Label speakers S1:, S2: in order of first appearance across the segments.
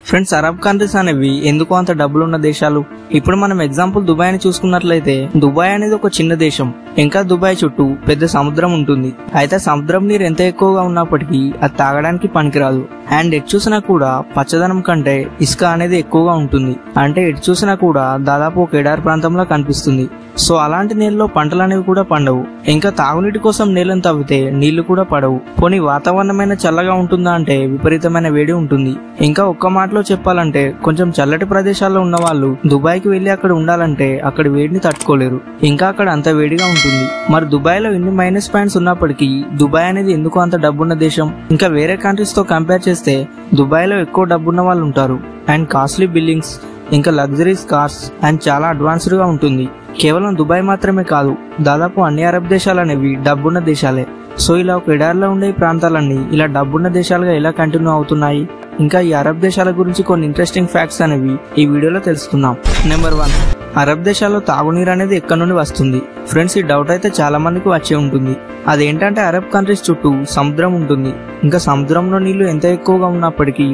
S1: Friends, Arab countries అనేవి ఎందుకు అంత డబ్బులున్న దేశాలు? ఇప్పుడు మనం ఎగ్జాంపుల్ దుబాయ్ ని చూసుకున్నట్లయితే, దుబాయ్ అనేది ఒక చిన్న దేశం. ఇంకా దుబాయ్ చుట్టూ పెద్ద సముద్రం ఉంటుంది. అయితే సముద్రం నీరు ఎంత ఎక్కువగా ఉన్నప్పటికీ అది తాగడానికి పనికిరాదు. అండ్ ఎటు చూసినా కూడా పచ్చదనం కంటే ఇసుక అనేది ఎక్కువగా ఉంటుంది. అంటే ఎటు చూసినా కూడా దాదాపు ఒక ఎడారి ప్రాంతంలో కనిపిస్తుంది. సో అలాంటి నేలలో పంటలు అనేవి కూడా పండవు. ఇంకా తాగునీటి కోసం నేలను తవ్వితే నీళ్లు కూడా పడవు. పోనీ వాతావరణమైన చల్లగా ఉంటుందా అంటే విపరీతమైన వేడి ఉంటుంది. ఇంకా ఒక్క మాటలో చెప్పాలంటే, కొంచెం చల్లటి ప్రదేశాల్లో ఉన్న వాళ్ళు దుబాయ్కి వెళ్లి అక్కడ ఉండాలంటే అక్కడ వేడిని తట్టుకోలేరు. ఇంకా అక్కడ అంత వేడిగా ఉంటుంది. మరి దుబాయ్ లో ఇన్ని మైనస్ పాయింట్స్ ఉన్నప్పటికీ దుబాయ్ అనేది ఎందుకు అంత డబ్బున్న దేశం? ఇంకా వేరే కంట్రీస్ తో కంపేర్ చేస్తే దుబాయ్ లో ఎక్కువ డబ్బున్న వాళ్ళు ఉంటారు. అండ్ కాస్ట్లీ బిల్డింగ్స్, ఇంకా లగ్జరీస్ కార్స్, అండ్ చాలా అడ్వాన్స్డ్ గా ఉంటుంది. కేవలం దుబాయ్ మాత్రమే కాదు, దాదాపు అన్ని అరబ్ దేశాలు అనేవి డబ్బున్న దేశాలే. సో ఇలా ఒక ఎడారిలో ఉండే ప్రాంతాలన్నీ ఇలా డబ్బున్న దేశాలుగా ఎలా కంటిన్యూ అవుతున్నాయి? ఇంకా ఈ అరబ్ దేశాల గురించి కొన్ని ఇంట్రెస్టింగ్ ఫ్యాక్ట్స్ అనేవి ఈ వీడియోలో తెలుసుకుందాం. నెంబర్ 1, అరబ్ దేశాల్లో తాగునీరు అనేది ఎక్కడి నుండి వస్తుంది? ఫ్రెండ్స్, ఈ డౌట్ అయితే చాలా మందికి వచ్చే ఉంటుంది. అదేంటంటే, అరబ్ కంట్రీస్ చుట్టూ సముద్రం ఉంటుంది. ఇంకా సముద్రంలో నీళ్లు ఎంత ఎక్కువగా ఉన్నప్పటికీ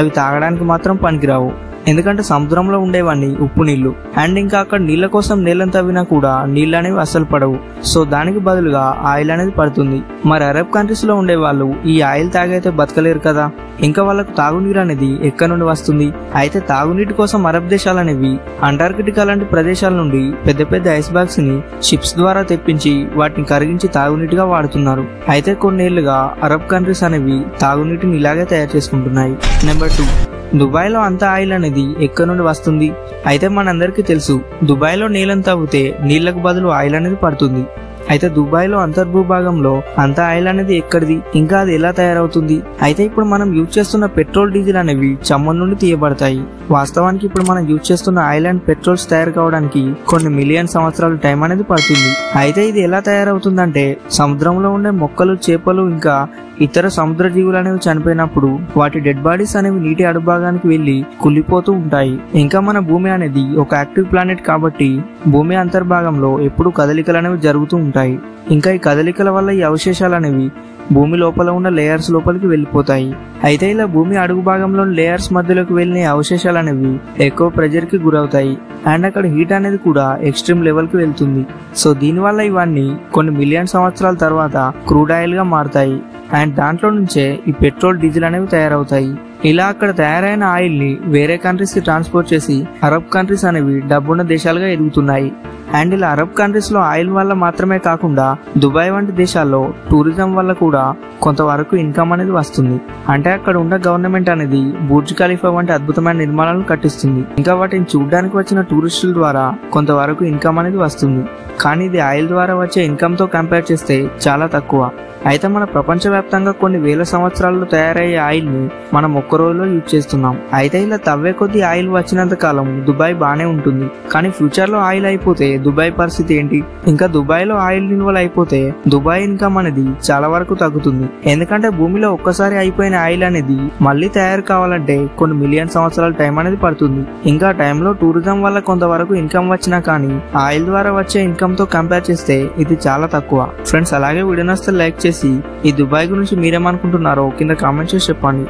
S1: అవి తాగడానికి మాత్రం పనికిరావు. ఎందుకంటే సముద్రంలో ఉండేవన్నీ ఉప్పు నీళ్లు. అండ్ ఇంకా అక్కడ నీళ్ల కోసం నీళ్ళని తవ్వినా కూడా నీళ్ళు అనేవి అస్సలు పడవు. సో దానికి బదులుగా ఆయిల్ అనేది పడుతుంది. మరి అరబ్ కంట్రీస్ లో ఉండే వాళ్ళు ఈ ఆయిల్ తాగైతే బతకలేరు కదా. ఇంకా వాళ్ళకు తాగునీరు అనేది ఎక్కడి నుండి వస్తుంది? అయితే తాగునీటి కోసం అరబ్ దేశాలు అనేవి అంటార్కిటికా లాంటి ప్రదేశాల నుండి పెద్ద పెద్ద ఐస్ బాగ్స్ ని షిప్స్ ద్వారా తెప్పించి వాటిని కరిగించి తాగునీటిగా వాడుతున్నారు. అయితే కొన్నేళ్లుగా అరబ్ కంట్రీస్ అనేవి తాగునీటిని ఇలాగే తయారు చేసుకుంటున్నాయి. నెంబర్ 2, దుబాయ్ లో అంత ఆయిల్ అనేది ఎక్కడి నుండి వస్తుంది? అయితే మనందరికీ తెలుసు, దుబాయ్ లో నీళ్ళని తవ్వితే నీళ్లకు బదులు ఆయిల్ అనేది పడుతుంది. అయితే దుబాయ్ లో అంతర్భూభాగంలో అంత ఆయిల్ అనేది ఎక్కడిది? ఇంకా అది ఎలా తయారవుతుంది? అయితే ఇప్పుడు మనం యూజ్ చేస్తున్న పెట్రోల్, డీజిల్ అనేవి చమ్మం నుండి తీయబడతాయి. వాస్తవానికి ఇప్పుడు మనం యూజ్ చేస్తున్న ఆయిల్ అండ్ పెట్రోల్స్ తయారు కావడానికి కొన్ని మిలియన్ సంవత్సరాల టైం అనేది పడుతుంది. అయితే ఇది ఎలా తయారవుతుందంటే, సముద్రంలో ఉండే మొక్కలు, చేపలు, ఇంకా ఇతర సముద్ర జీవులు అనేవి చనిపోయినప్పుడు వాటి డెడ్ బాడీస్ అనేవి నీటి అడుగుభాగానికి వెళ్లి కుళ్ళిపోతూ ఉంటాయి. ఇంకా మన భూమి అనేది ఒక యాక్టివ్ ప్లానెట్ కాబట్టి భూమి అంతర్భాగంలో ఎప్పుడూ కదలికలు అనేవి జరుగుతూ ఉంటాయి. ఇంకా ఈ కదలికల వల్ల ఈ అవశేషాలు అనేవి భూమి లోపల ఉన్న లేయర్స్ లోపలికి వెళ్లిపోతాయి. అయితే ఇలా భూమి అడుగు భాగంలోని లేయర్స్ మధ్యలోకి వెళ్లిన అవశేషాలు అనేవి ఎక్కువ ప్రెజర్ కి గురవుతాయి. అండ్ అక్కడ హీట్ అనేది కూడా ఎక్స్ట్రీమ్ లెవెల్ కి వెళ్తుంది. సో దీనివల్ల ఇవన్నీ కొన్ని మిలియన్ సంవత్సరాల తర్వాత క్రూడ్ ఆయిల్ గా మారుతాయి. అండ్ దాంట్లో నుంచే ఈ పెట్రోల్, డీజిల్ అనేవి తయారవుతాయి. ఇలా అక్కడ తయారైన ఆయిల్ ని వేరే కంట్రీస్ కి ట్రాన్స్పోర్ట్ చేసి అరబ్ కంట్రీస్ అనేవి డబ్బున్న దేశాలుగా ఎదుగుతున్నాయి. అండ్ ఇలా అరబ్ కంట్రీస్ లో ఆయిల్ వల్ల మాత్రమే కాకుండా దుబాయ్ వంటి దేశాల్లో టూరిజం వల్ల కూడా కొంతవరకు ఇన్కమ్ అనేది వస్తుంది. అంటే అక్కడ ఉన్న గవర్నమెంట్ అనేది బుర్జ్ ఖలీఫా వంటి అద్భుతమైన నిర్మాణాలను కట్టిస్తుంది. ఇంకా వాటిని చూడడానికి వచ్చిన టూరిస్టుల ద్వారా కొంతవరకు ఇన్కమ్ అనేది వస్తుంది. కానీ ఇది ఆయిల్ ద్వారా వచ్చే ఇన్కమ్ తో కంపేర్ చేస్తే చాలా తక్కువ. అయితే మన ప్రపంచవ్యాప్తంగా కొన్ని వేల సంవత్సరాల్లో తయారయ్యే ఆయిల్ ని మనం ఒక్క రోజులో యూజ్ చేస్తున్నాం. అయితే ఇలా తవ్వే కొద్ది ఆయిల్ వచ్చినంత కాలం దుబాయ్ బానే ఉంటుంది. కానీ ఫ్యూచర్ లో ఆయిల్ అయిపోతే దుబాయ్ పరిస్థితి ఏంటి? ఇంకా దుబాయ్ లో ఆయిల్ నిల్వలు అయిపోతే దుబాయ్ ఇన్కమ్ అనేది చాలా వరకు తగ్గుతుంది. ఎందుకంటే భూమిలో ఒక్కసారి అయిపోయిన ఆయిల్ అనేది మళ్ళీ తయారు కావాలంటే కొన్ని మిలియన్ సంవత్సరాల టైం అనేది పడుతుంది. ఇంకా టైంలో టూరిజం వల్ల కొంతవరకు ఇన్కమ్ వచ్చినా కానీ ఆయిల్ ద్వారా వచ్చే ఇన్కమ్ తో కంపేర్ చేస్తే ఇది చాలా తక్కువ. ఫ్రెండ్స్, అలాగే వీడియో నచ్చితే లైక్ చేసి ఈ దుబాయ్ గురించి మీరేమనుకుంటున్నారో కింద కామెంట్ చేసి చెప్పండి.